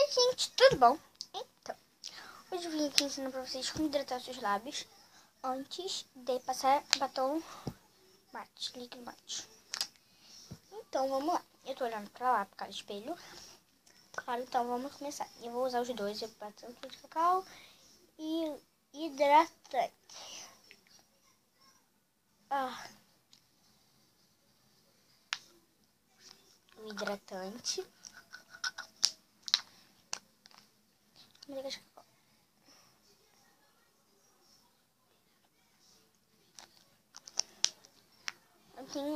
Oi gente, tudo bom? Então, hoje eu vim aqui ensinar pra vocês como hidratar seus lábios antes de passar batom mate, líquido mate. Então, vamos lá. Eu tô olhando pra lá, por causa do espelho. Claro, então vamos começar. Eu vou usar os dois, o batom de cacau e hidratante. O hidratante.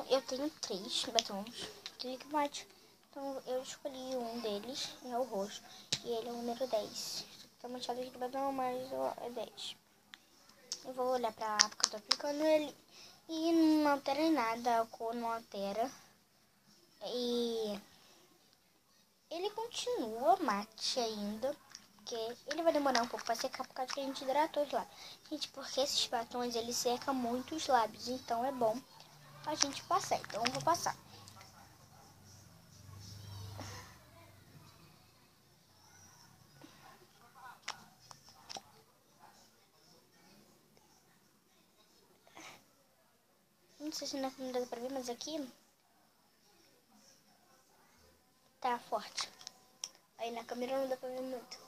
Eu tenho 3 batons de líquido mate. Então eu escolhi um deles, é o roxo. E ele é o número 10. Tá manchado aqui do batom, mas é 10. Eu vou olhar pra lá porque eu tô aplicando ele. E não altera em nada, a cor não altera. E ele continua mate ainda. Porque ele vai demorar um pouco pra secar por causa que a gente hidratou os lábios. Gente, porque esses batons, eles secam muito os lábios. Então é bom a gente passar. Então eu vou passar. Não sei se na câmera dá pra ver, mas aqui tá forte. Aí na câmera não dá pra ver muito.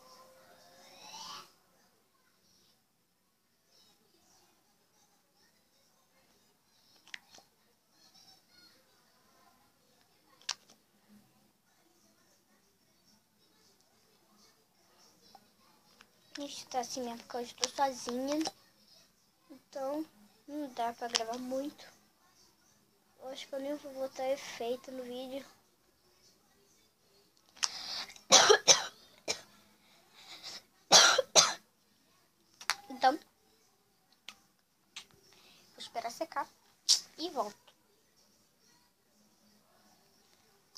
Isso tá assim mesmo, porque eu estou sozinha. Então não dá pra gravar muito. Eu acho que eu nem vou botar efeito no vídeo. Então, vou esperar secar e volto.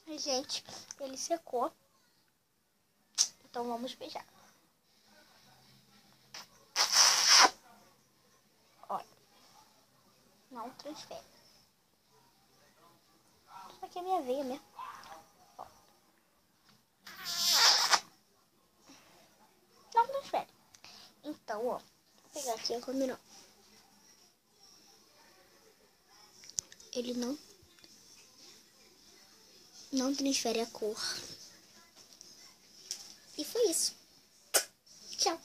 Gente, ele secou. Então vamos beijar. Olha, não transfere. Isso aqui é minha veia mesmo. Ó. Não transfere. Então, ó, vou pegar aqui a câmera. Ele não transfere a cor. E foi isso. Tchau.